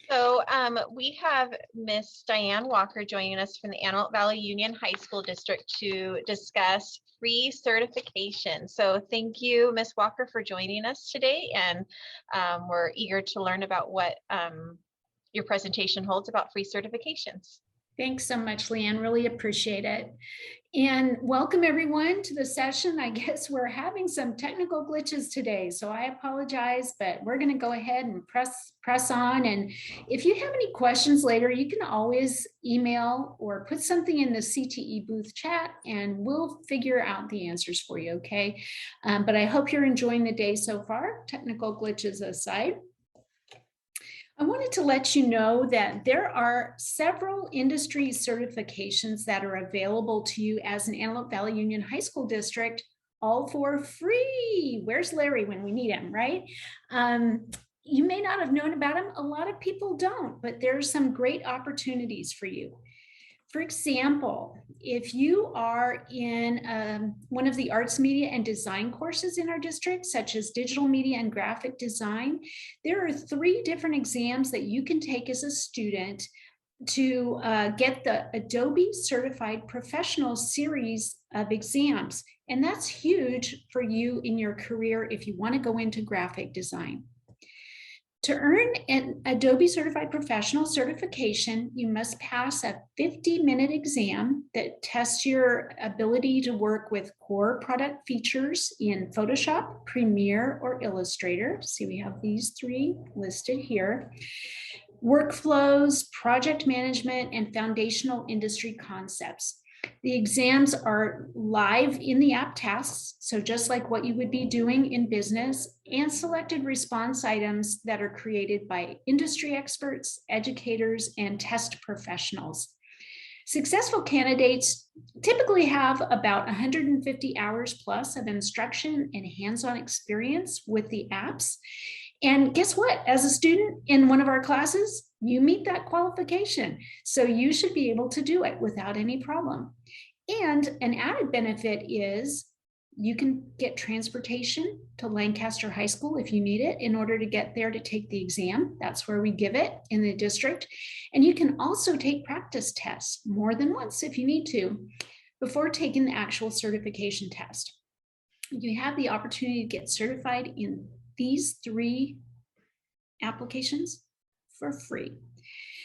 So we have Miss Diane Walker joining us from the Antelope Valley Union High School District to discuss free certification. So thank you, Miss Walker, for joining us today. And we're eager to learn about what your presentation holds about free certifications. Thanks so much, Leanne. Really appreciate it. And welcome everyone to the session. I guess we're having some technical glitches today, so I apologize, but we're going to go ahead and press on. And if you have any questions later, you can always email or put something in the CTE booth chat and we'll figure out the answers for you, okay? But I hope you're enjoying the day so far, technical glitches aside. I wanted to let you know that there are several industry certifications that are available to you as an Antelope Valley Union High School District, all for free. Where's Larry when we need him, right? You may not have known about him. A lot of people don't, but there's some great opportunities for you. For example, if you are in one of the arts, media, and design courses in our district, such as digital media and graphic design, there are 3 different exams that you can take as a student to get the Adobe Certified Professional series of exams. And that's huge for you in your career if you want to go into graphic design. To earn an Adobe Certified Professional certification, you must pass a 50-minute exam that tests your ability to work with core product features in Photoshop, Premiere, or Illustrator. See, we have these 3 listed here. Workflows, project management, and foundational industry concepts. The exams are live in the app tasks, so just like what you would be doing in business, and selected response items that are created by industry experts, educators, and test professionals. Successful candidates typically have about 150 hours plus of instruction and hands-on experience with the apps. And guess what? As a student in one of our classes, you meet that qualification. So you should be able to do it without any problem. And an added benefit is you can get transportation to Lancaster High School if you need it in order to get there to take the exam. That's where we give it in the district. And you can also take practice tests more than once if you need to before taking the actual certification test. You have the opportunity to get certified in these 3 applications for free.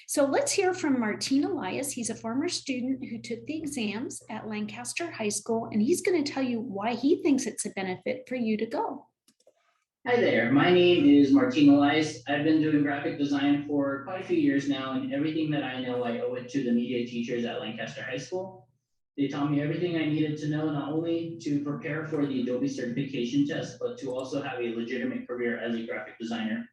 So let's hear from Martin Elias. He's a former student who took the exams at Lancaster High School, and he's going to tell you why he thinks it's a benefit for you to go. Hi there, my name is Martin Elias. I've been doing graphic design for quite a few years now, and everything that I know, I owe it to the media teachers at Lancaster High School. They taught me everything I needed to know, not only to prepare for the Adobe certification test, but to also have a legitimate career as a graphic designer.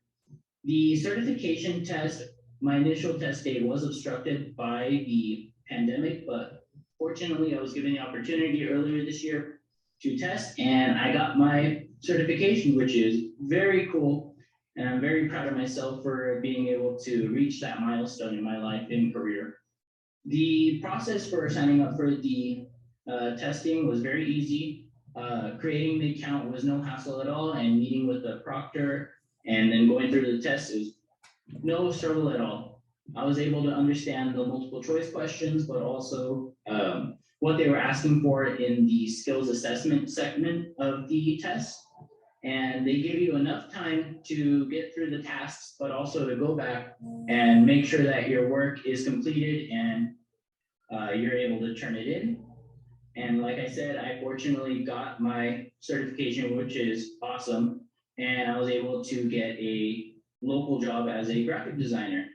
The certification test, my initial test day was obstructed by the pandemic, but fortunately I was given the opportunity earlier this year to test and I got my certification, which is very cool. And I'm very proud of myself for being able to reach that milestone in my life and career. The process for signing up for the testing was very easy. Creating the account was no hassle at all, and meeting with the proctor and then going through the test is no struggle at all. I was able to understand the multiple choice questions, but also what they were asking for in the skills assessment segment of the test. And they give you enough time to get through the tasks, but also to go back and make sure that your work is completed and you're able to turn it in. And like I said, I fortunately got my certification, which is awesome. And I was able to get a local job as a graphic designer.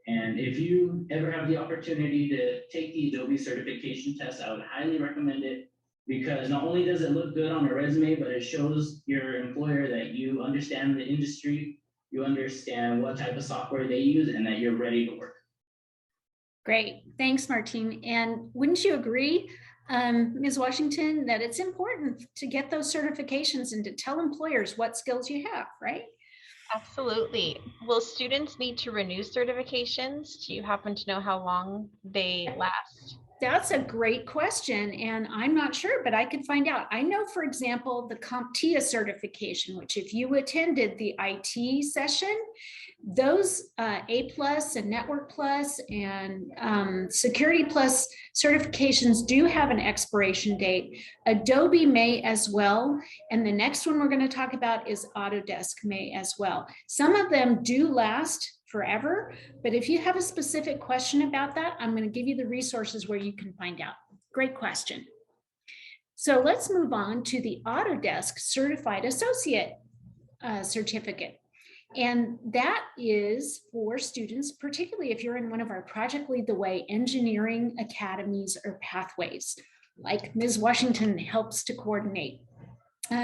And if you ever have the opportunity to take the Adobe certification test, I would highly recommend it, because not only does it look good on a resume, but it shows your employer that you understand the industry, you understand what type of software they use, and that you're ready to work. Great, thanks, Martin. And wouldn't you agree, Ms. Washington, that it's important to get those certifications and to tell employers what skills you have, right? Absolutely. Will students need to renew certifications? Do you happen to know how long they last? That's a great question, and I'm not sure, but I could find out. I know, for example, the CompTIA certification, which if you attended the IT session, Those A+ and Network Plus and Security Plus certifications do have an expiration date. Adobe may as well. And the next one we're going to talk about is Autodesk may as well. Some of them do last forever, but if you have a specific question about that, I'm going to give you the resources where you can find out. Great question. So let's move on to the Autodesk Certified Associate certificate. And that is for students, particularly if you're in one of our Project Lead the Way engineering academies or pathways, like Ms. Washington helps to coordinate.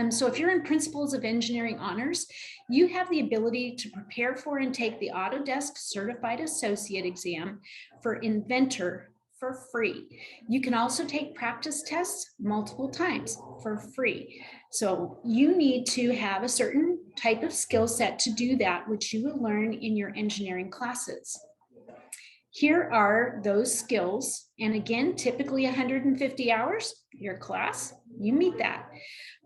So if you're in Principles of Engineering Honors, you have the ability to prepare for and take the Autodesk Certified Associate exam for Inventor for free. You can also take practice tests multiple times for free. So you need to have a certain type of skill set to do that, which you will learn in your engineering classes. Here are those skills. And again, typically 150 hours, your class, you meet that.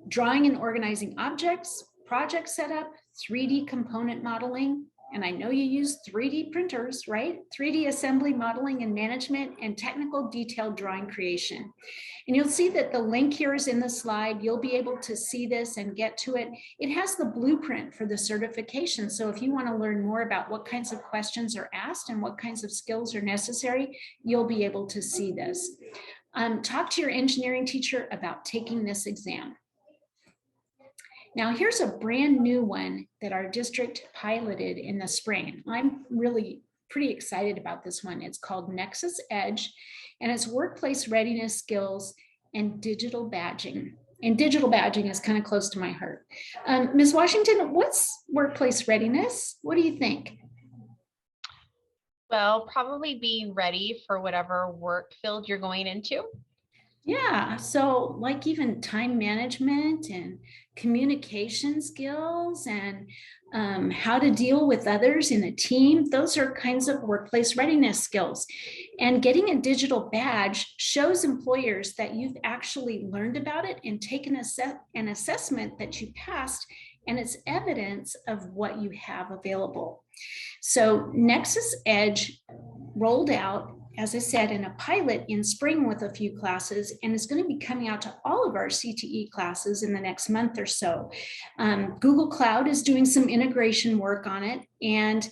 Drawing and organizing objects, project setup, 3D component modeling, and I know you use 3D printers, right? 3D assembly modeling and management, and technical detailed drawing creation. And you'll see that the link here is in the slide. You'll be able to see this and get to it. It has the blueprint for the certification. So if you want to learn more about what kinds of questions are asked and what kinds of skills are necessary, you'll be able to see this. Talk to your engineering teacher about taking this exam. Now here's a brand new one that our district piloted in the spring. I'm really pretty excited about this one. It's called Nexus Edge, and it's workplace readiness skills and digital badging. And digital badging is kind of close to my heart. Ms. Washington, what's workplace readiness? What do you think? Well, probably being ready for whatever work field you're going into. Yeah, so like even time management and communication skills and how to deal with others in a team, those are kinds of workplace readiness skills. And getting a digital badge shows employers that you've actually learned about it and taken an assessment that you passed, and it's evidence of what you have available. So Nexus Edge rolled out, as I said, in a pilot in spring with a few classes, and is going to be coming out to all of our CTE classes in the next month or so. Google Cloud is doing some integration work on it, and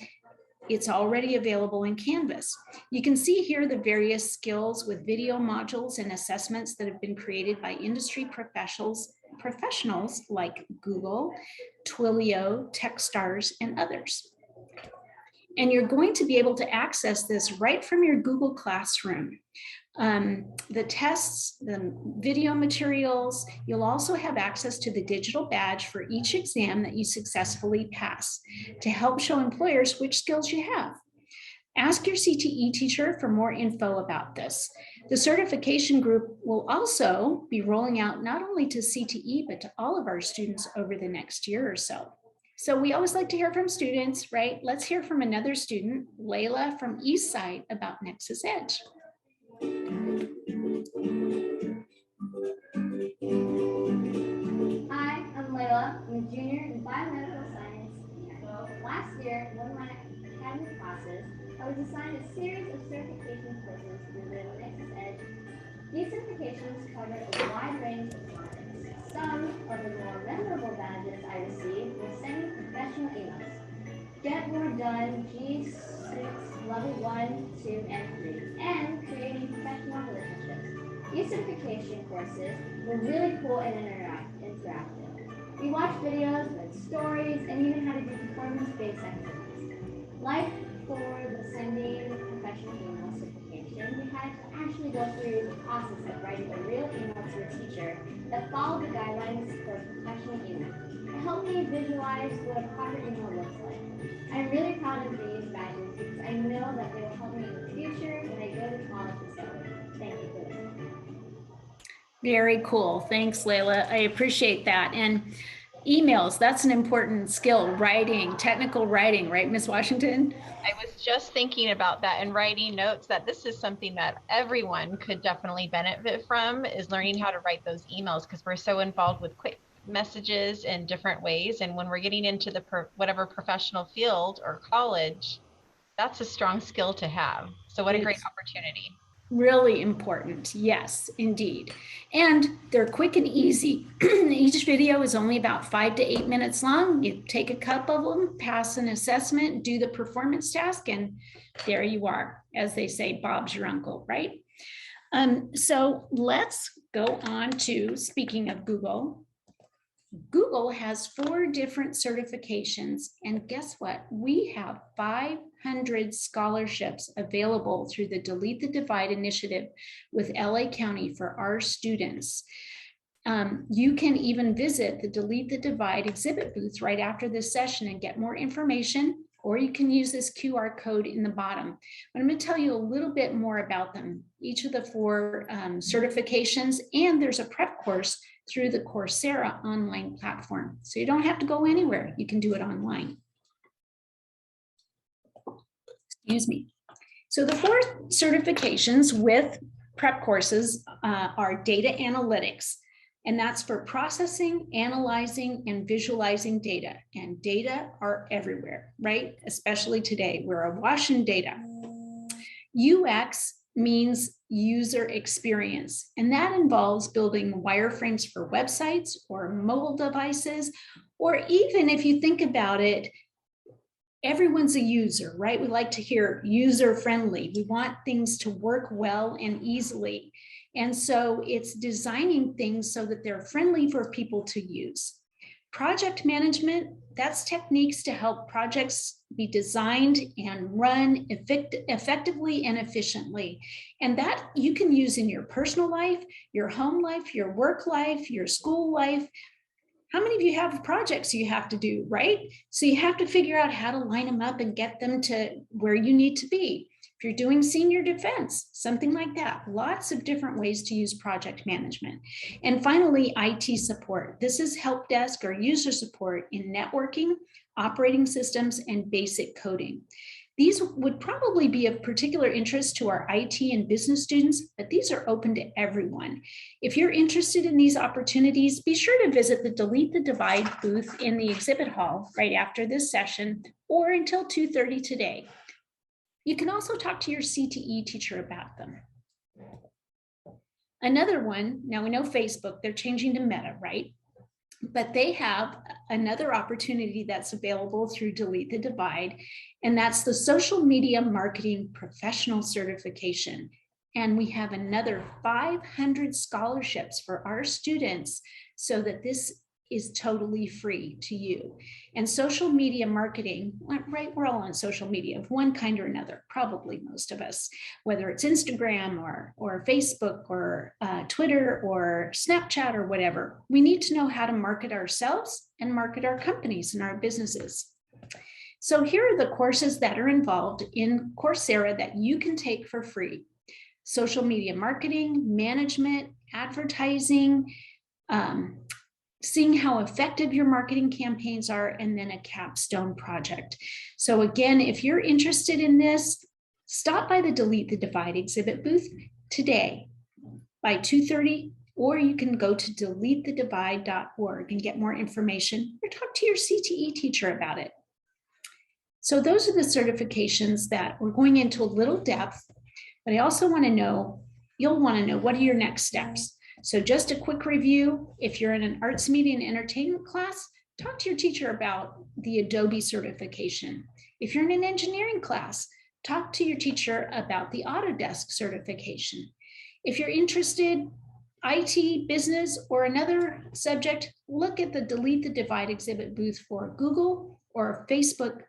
it's already available in Canvas. You can see here the various skills with video modules and assessments that have been created by industry professionals like Google, Twilio, Techstars, and others. And you're going to be able to access this right from your Google Classroom. The tests, the video materials, you'll also have access to the digital badge for each exam that you successfully pass to help show employers which skills you have. Ask your CTE teacher for more info about this. The certification group will also be rolling out not only to CTE, but to all of our students over the next year or so. So we always like to hear from students, right? Let's hear from another student, Layla from Eastside, about Nexus Edge. Hi, I'm Layla. I'm a junior in biomedical science. So last year, one of my academy classes, I was assigned a series of certification courses through the Nexus Edge. These certifications covered a wide range of topics. Some of the more memorable badges I received were sending professional emails, Get More Done, G6, Level 1, 2, and 3, and creating professional relationships. These certification courses were really cool and interactive. We watched videos, read stories, and even had to do performance-based activities. Like for the sending professional email certification, we had to actually go through the process of writing a real email to a teacher that followed the guidelines for professional email. It helped me visualize what a proper email looks like. I'm really proud of these badges because I know that they will help me in the future when I go to college and study. Thank you for listening. Very cool. Thanks, Layla. I appreciate that. And emails, that's an important skill, writing, technical writing, right, Ms. Washington? I was just thinking about that and writing notes that this is something that everyone could definitely benefit from, is learning how to write those emails, because we're so involved with messages in different ways. And when we're getting into the whatever professional field or college, that's a strong skill to have. So what a great opportunity. Really important. Yes, indeed. And they're quick and easy. Each video is only about 5 to 8 minutes long. You take a couple of them, pass an assessment, do the performance task, and there you are. As they say, Bob's your uncle, right? So let's go on to, speaking of Google, Google has 4 different certifications, and guess what? We have 500 scholarships available through the Delete the Divide initiative with LA County for our students. You can even visit the Delete the Divide exhibit booth right after this session and get more information, or you can use this QR code in the bottom. But I'm going to tell you a little bit more about them, each of the 4 certifications, and there's a prep course through the Coursera online platform. So you don't have to go anywhere. You can do it online. Excuse me. So the 4 certifications with prep courses are data analytics, and that's for processing, analyzing, and visualizing data. And data are everywhere, right? Especially today, we're awash in data. UX means user experience, and that involves building wireframes for websites or mobile devices, or even if you think about it, everyone's a user, right? We like to hear user friendly. We want things to work well and easily. And so it's designing things so that they're friendly for people to use. Project management, that's techniques to help projects be designed and run effectively and efficiently. And that you can use in your personal life, your home life, your work life, your school life. How many of you have projects you have to do, right? So you have to figure out how to line them up and get them to where you need to be. If you're doing senior defense, something like that, lots of different ways to use project management. And finally, IT support. This is help desk or user support in networking, operating systems, and basic coding. These would probably be of particular interest to our IT and business students, but these are open to everyone. If you're interested in these opportunities, be sure to visit the Delete the Divide booth in the exhibit hall right after this session or until 2:30 today. You can also talk to your CTE teacher about them. Another one, now we know Facebook, they're changing to Meta, right? But they have another opportunity that's available through Delete the Divide, and that's the Social Media Marketing Professional Certification. And we have another 500 scholarships for our students so that this is totally free to you. And social media marketing, right, we're all on social media of one kind or another, probably most of us, whether it's Instagram or Facebook or Twitter or Snapchat or whatever. We need to know how to market ourselves and market our companies and our businesses. So here are the courses that are involved in Coursera that you can take for free. Social media marketing, management, advertising, seeing how effective your marketing campaigns are, and then a capstone project. So again, if you're interested in this, stop by the Delete the Divide exhibit booth today by 2:30, or you can go to deletethedivide.org and get more information, or talk to your CTE teacher about it. So those are the certifications that we're going into a little depth, but I also want to know, you'll want to know, what are your next steps? So just a quick review, if you're in an arts, media, and entertainment class, talk to your teacher about the Adobe certification. If you're in an engineering class, talk to your teacher about the Autodesk certification. If you're interested, IT, business, or another subject, look at the Delete the Divide exhibit booth for Google or Facebook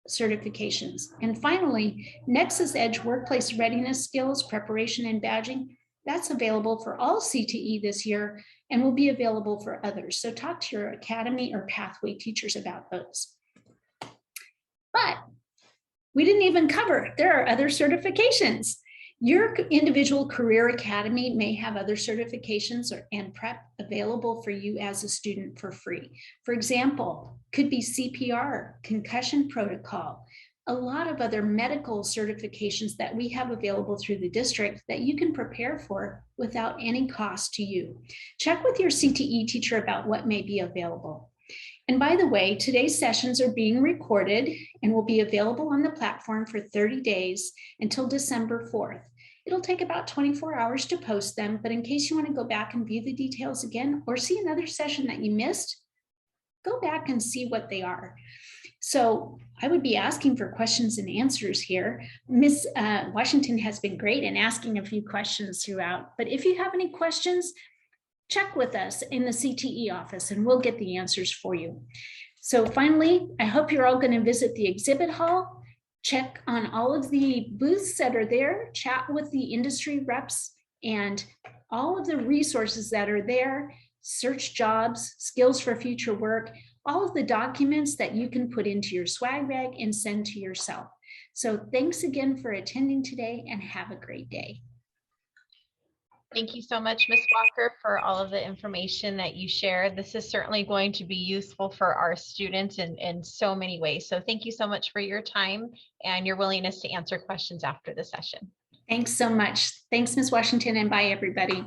certifications. And finally, Nexus Edge workplace readiness skills, preparation, and badging. That's available for all CTE this year and will be available for others. So talk to your academy or pathway teachers about those. But we didn't even cover, there are other certifications. Your individual career academy may have other certifications and prep available for you as a student for free. For example, could be CPR, concussion protocol, a lot of other medical certifications that we have available through the district that you can prepare for without any cost to you. Check with your CTE teacher about what may be available. And by the way, today's sessions are being recorded and will be available on the platform for 30 days until December 4th. It'll take about 24 hours to post them, but in case you want to go back and view the details again or see another session that you missed, go back and see what they are. So I would be asking for questions and answers here. Ms. Washington has been great in asking a few questions throughout, but if you have any questions, check with us in the CTE office and we'll get the answers for you. So finally, I hope you're all going to visit the exhibit hall, check on all of the booths that are there, chat with the industry reps and all of the resources that are there, search jobs, skills for future work, all of the documents that you can put into your swag bag and send to yourself. So thanks again for attending today and have a great day. Thank you so much, Ms. Walker, for all of the information that you shared. This is certainly going to be useful for our students in so many ways. So thank you so much for your time and your willingness to answer questions after the session. Thanks so much. Thanks, Ms. Washington, and bye, everybody.